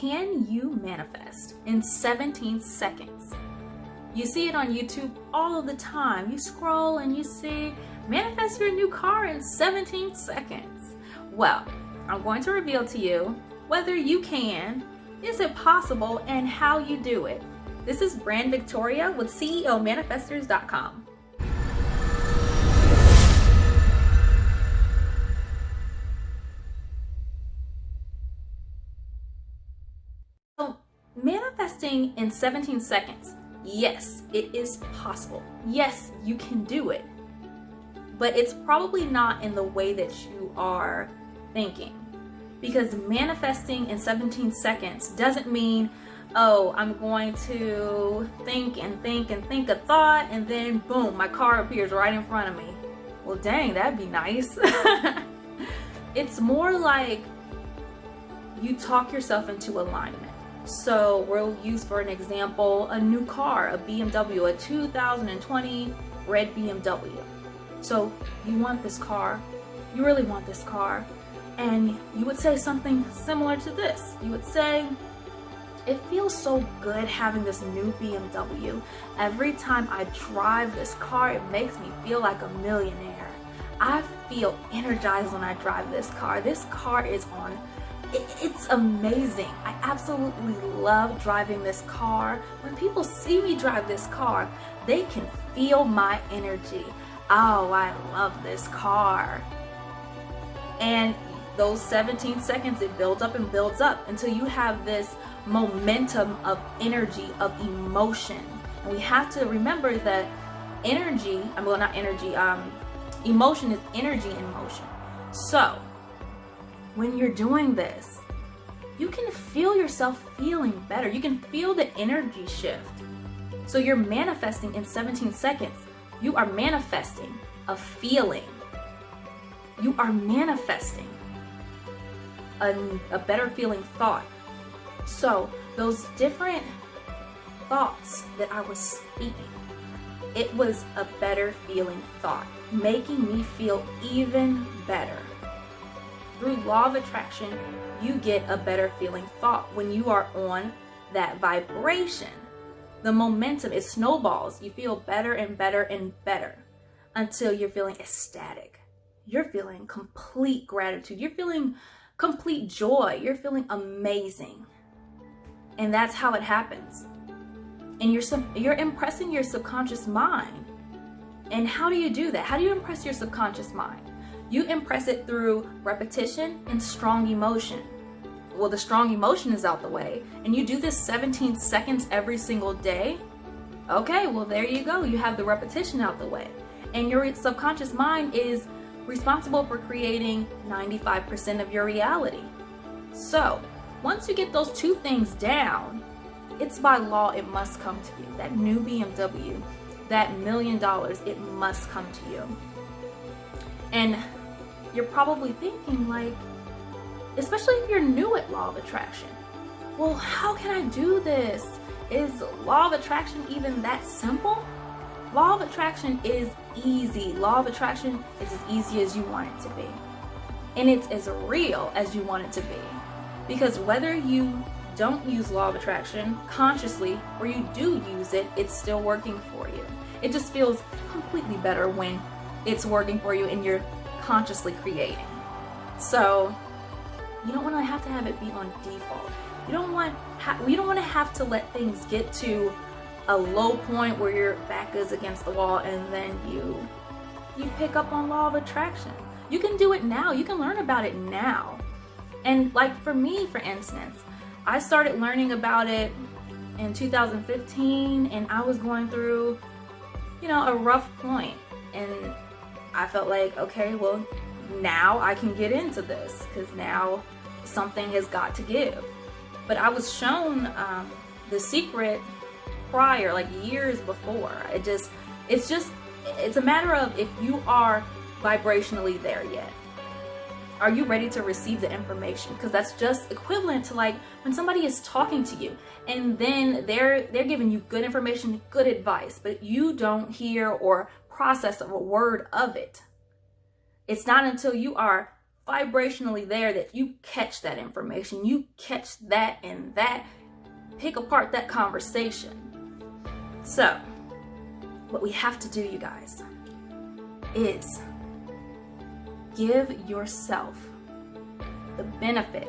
Can you manifest in 17 seconds? You see it on YouTube all of the time. You scroll and you see, manifest your new car in 17 seconds. Well, I'm going to reveal to you whether you can, is it possible, and how you do it. This is Bran Victoria with CEOmanifestors.com. So, manifesting in 17 seconds. Yes, it is possible. Yes, you can do it. But it's probably not in the way that you are thinking. Because manifesting in 17 seconds doesn't mean, oh, I'm going to think a thought, and then boom, my car appears right in front of me. Well, dang, that'd be nice. It's more like you talk yourself into alignment. So we'll use, for an example, a new car, a BMW, a 2020 red BMW. So you want this car, you really want this car, and you would say something similar to this. You would say, it feels so good having this new BMW. Every time I drive this car, it makes me feel like a millionaire. I feel energized when I drive this car. This car is on. It's amazing. I absolutely love driving this car. When people see me drive this car, they can feel my energy. Oh, I love this car. And those 17 seconds, it builds up and builds up until you have this momentum of energy, of emotion. And we have to remember that energy, well, not energy, emotion is energy in motion. So when you're doing this, you can feel yourself feeling better. You can feel the energy shift. So you're manifesting in 17 seconds. You are manifesting a feeling. You are manifesting a better feeling thought. So those different thoughts that I was speaking, it was a better feeling thought, making me feel even better. Through law of attraction, you get a better feeling thought when you are on that vibration. The momentum, it snowballs. You feel better and better and better until you're feeling ecstatic. You're feeling complete gratitude. You're feeling complete joy. You're feeling amazing. And that's how it happens. And you're impressing your subconscious mind. And how do you do that? How do you impress your subconscious mind? You impress it through repetition and strong emotion. Well, the strong emotion is out the way, and you do this 17 seconds every single day. Okay, well, there you go. You have the repetition out the way. And your subconscious mind is responsible for creating 95% of your reality. So once you get those two things down, it's by law, it must come to you. That new BMW, that $1 million, it must come to you. And you're probably thinking, like, especially if you're new at law of attraction, well, how can I do this? Is law of attraction even that simple? Law of attraction is easy. Law of attraction is as easy as you want it to be. And it's as real as you want it to be. Because whether you don't use law of attraction consciously or you do use it, it's still working for you. It just feels completely better when it's working for you and you're consciously creating. So you don't want to have it be on default. You don't want to have to let things get to a low point where your back is against the wall and then you pick up on law of attraction. You can do it now. You can learn about it now. And like for me, for instance, I started learning about it in 2015, and I was going through, a rough point, and I felt like, okay, well, now I can get into this because now something has got to give. But I was shown the secret prior, like years before. It's a matter of if you are vibrationally there yet. Are you ready to receive the information? Because that's just equivalent to like when somebody is talking to you and then they're giving you good information, good advice, but you don't hear or process a word of it. It's not until you are vibrationally there that you catch that information, you catch that and that, pick apart that conversation. So what we have to do, you guys, is give yourself the benefit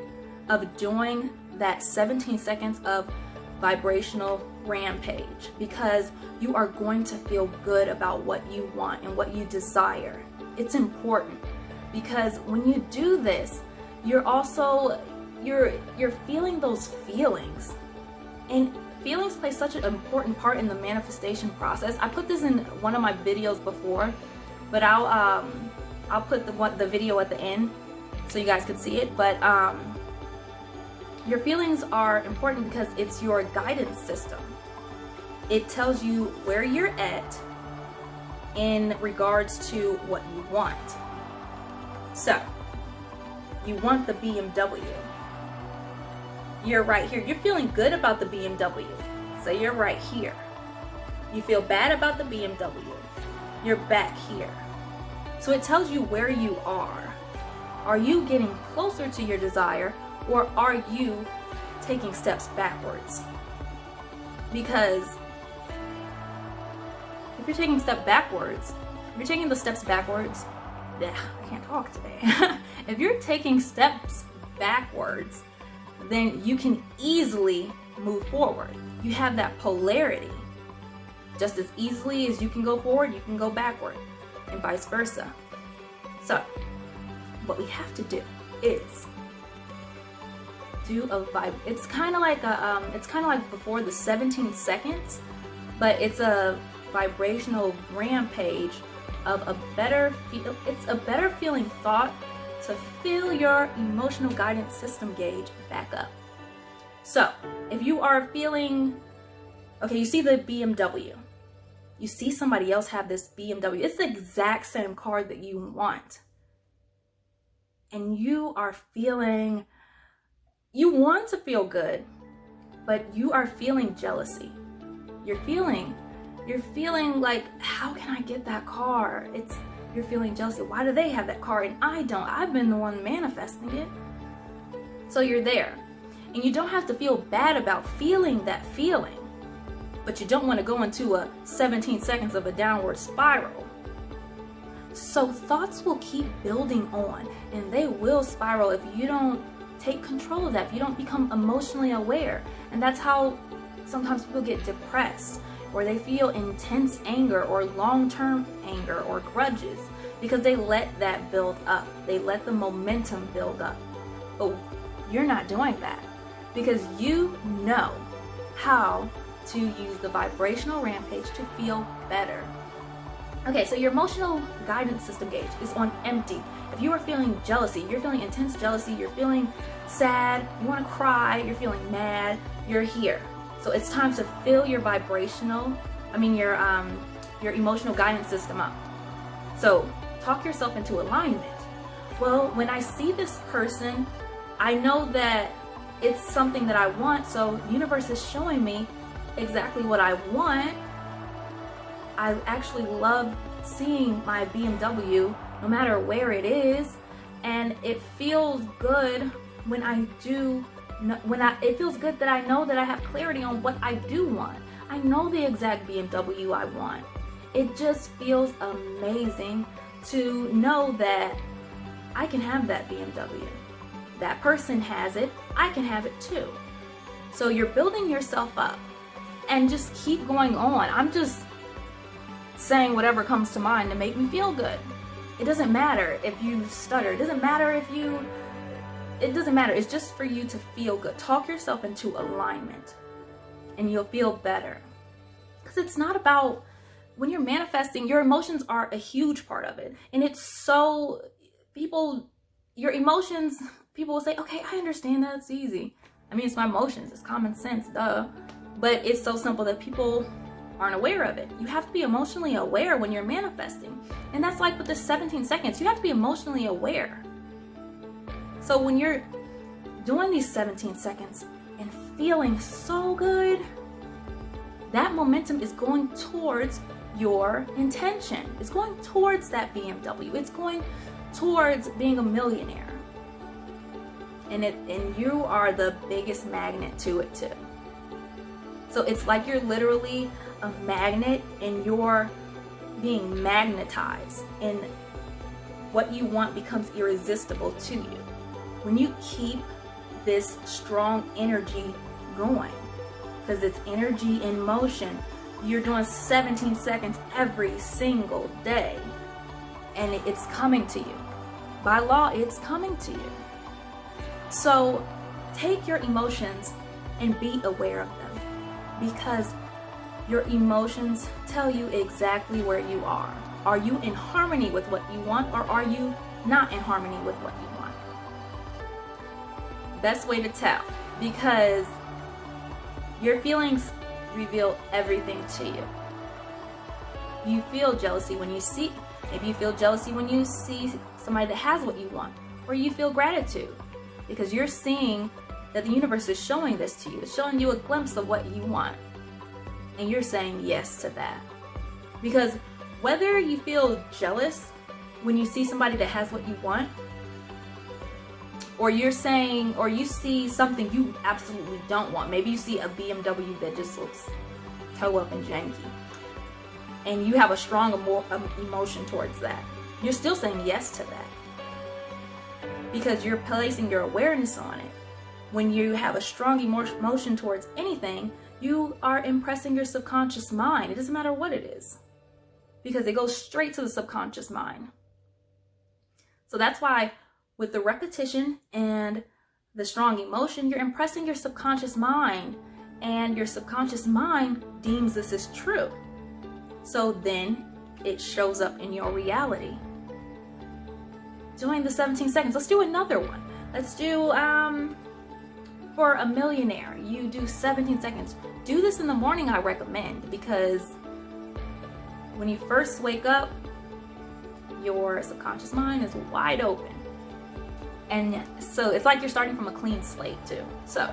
of doing that 17 seconds of vibrational rampage, because you are going to feel good about what you want and what you desire. It's important, because when you do this, you're also you're feeling those feelings, and feelings play such an important part in the manifestation process. I put this in one of my videos before, but I'll put the video at the end so you guys can see it. But your feelings are important because it's your guidance system. It tells you where you're at in regards to what you want. So, you want the BMW. You're right here. You're feeling good about the BMW. So you're right here. You feel bad about the BMW. You're back here. So it tells you where you are. Are you getting closer to your desire, or are you taking steps backwards? Because if you're taking the steps backwards, I can't talk today. If you're taking steps backwards, then you can easily move forward. You have that polarity. Just as easily as you can go forward, you can go backward, and vice versa. So, what we have to do is do a vibe. It's kind of like before the 17 seconds, but it's a vibrational rampage of a better feel. It's a better feeling thought to fill your emotional guidance system gauge back up. So, if you are feeling, okay, you see the BMW. You see somebody else have this BMW. It's the exact same car that you want. And you are feeling, you want to feel good, but you are feeling jealousy. You're feeling like, how can I get that car? You're feeling jealousy. Why do they have that car and I don't? I've been the one manifesting it. So you're there. And you don't have to feel bad about feeling that feeling, but you don't want to go into a 17 seconds of a downward spiral. So thoughts will keep building on, and they will spiral if you don't take control of that, if you don't become emotionally aware. And that's how sometimes people get depressed, or they feel intense anger or long-term anger or grudges, because they let that build up. They let the momentum build up. But you're not doing that, because you know how to use the vibrational rampage to feel better. Okay, so your emotional guidance system gauge is on empty. If you are feeling jealousy, you're feeling intense jealousy, you're feeling sad, you want to cry, you're feeling mad, you're here. So it's time to fill your your emotional guidance system up. So talk yourself into alignment. Well, when I see this person, I know that it's something that I want, so the universe is showing me exactly what I want. I actually love seeing my BMW no matter where it is, and it feels good when it feels good that I know that I have clarity on what I do want. I know the exact BMW I want. It just feels amazing to know that I can have that BMW. That person has it, I can have it too. So you're building yourself up, and just keep going on. I'm just saying whatever comes to mind to make me feel good. It doesn't matter if you stutter. It doesn't matter. It's just for you to feel good. Talk yourself into alignment and you'll feel better. Because it's not about, when you're manifesting, your emotions are a huge part of it. And it's so, your emotions, people will say, okay, I understand that, it's easy. I mean, it's my emotions, it's common sense, duh. But it's so simple that people aren't aware of it. You have to be emotionally aware when you're manifesting. And that's like with the 17 seconds, you have to be emotionally aware. So when you're doing these 17 seconds and feeling so good, that momentum is going towards your intention. It's going towards that BMW. It's going towards being a millionaire. And you are the biggest magnet to it too. So it's like you're literally a magnet and you're being magnetized, and what you want becomes irresistible to you. When you keep this strong energy going, because it's energy in motion, you're doing 17 seconds every single day, and it's coming to you. By law, it's coming to you. So take your emotions and be aware of them, because your emotions tell you exactly where you are. Are you in harmony with what you want, or are you not in harmony with what you want? Best way to tell, because your feelings reveal everything to you. You feel jealousy when you see, maybe you feel jealousy when you see somebody that has what you want, or you feel gratitude because you're seeing that the universe is showing this to you. It's showing you a glimpse of what you want, and you're saying yes to that. Because whether you feel jealous when you see somebody that has what you want, or you're saying, or you see something you absolutely don't want. Maybe you see a BMW that just looks toe up and janky, and you have a strong emotion towards that. You're still saying yes to that, because you're placing your awareness on it. When you have a strong emotion towards anything, you are impressing your subconscious mind. It doesn't matter what it is, because it goes straight to the subconscious mind. So that's why with the repetition and the strong emotion, you're impressing your subconscious mind, and your subconscious mind deems this as true. So then it shows up in your reality. Doing the 17 seconds. Let's do another one. Let's do, for a millionaire, you do 17 seconds. Do this in the morning, I recommend, because when you first wake up, your subconscious mind is wide open. And so it's like you're starting from a clean slate too. So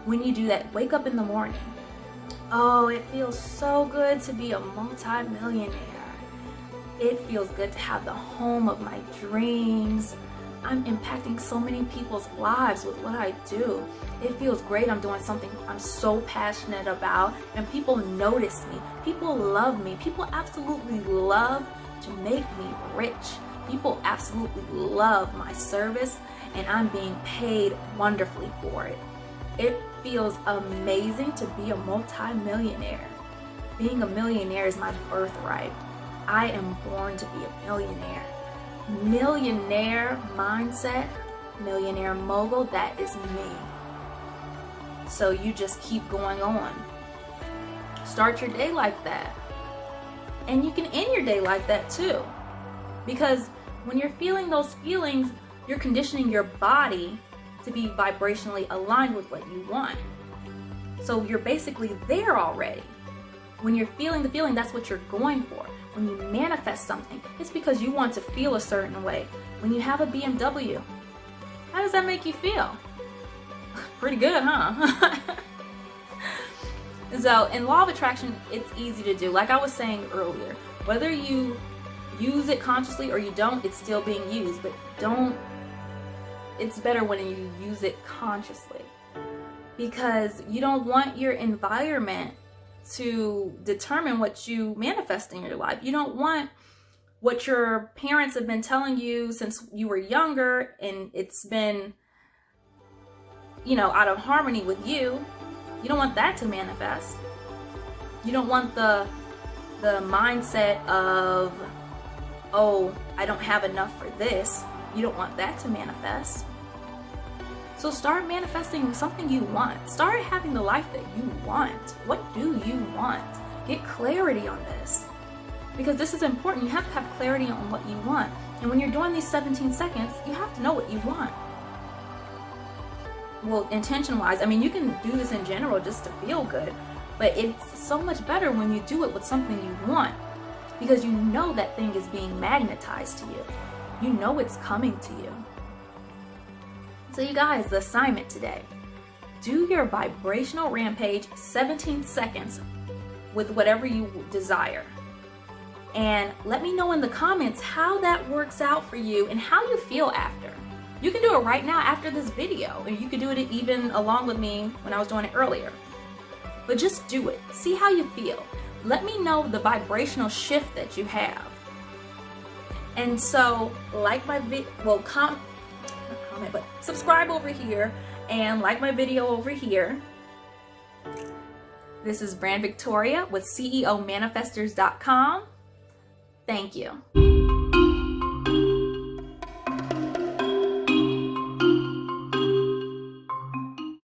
when you do that, wake up in the morning. Oh, it feels so good to be a multi-millionaire. It feels good to have the home of my dreams. I'm impacting so many people's lives with what I do. It feels great. I'm doing something I'm so passionate about, and people notice me. People love me. People absolutely love to make me rich. People absolutely love my service, and I'm being paid wonderfully for it. It feels amazing to be a multi-millionaire. Being a millionaire is my birthright. I am born to be a millionaire. Millionaire mindset, millionaire mogul, that is me. So you just keep going on. Start your day like that. And you can end your day like that too. Because when you're feeling those feelings, you're conditioning your body to be vibrationally aligned with what you want. So you're basically there already. When you're feeling the feeling, that's what you're going for. When you manifest something, it's because you want to feel a certain way. When you have a BMW, how does that make you feel? Pretty good, huh? So in law of attraction, it's easy to do. Like I was saying earlier, whether you use it consciously or you don't, it's still being used. But it's better when you use it consciously, because you don't want your environment to determine what you manifest in your life. You don't want what your parents have been telling you since you were younger, and it's been, out of harmony with you. You don't want that to manifest. You don't want the mindset of, oh, I don't have enough for this. You don't want that to manifest. So start manifesting something you want. Start having the life that you want. What do you want? Get clarity on this, because this is important. You have to have clarity on what you want. And when you're doing these 17 seconds, you have to know what you want. Well, intention-wise, you can do this in general just to feel good, but it's so much better when you do it with something you want, because you know that thing is being magnetized to you. You know it's coming to you. So you guys, the assignment today, do your vibrational rampage 17 seconds with whatever you desire. And let me know in the comments how that works out for you and how you feel after. You can do it right now after this video, and you can do it even along with me when I was doing it earlier. But just do it. See how you feel. Let me know the vibrational shift that you have. And so, like my subscribe over here and like my video over here. This is Bran Victoria with CEOmanifestors.com. Thank you.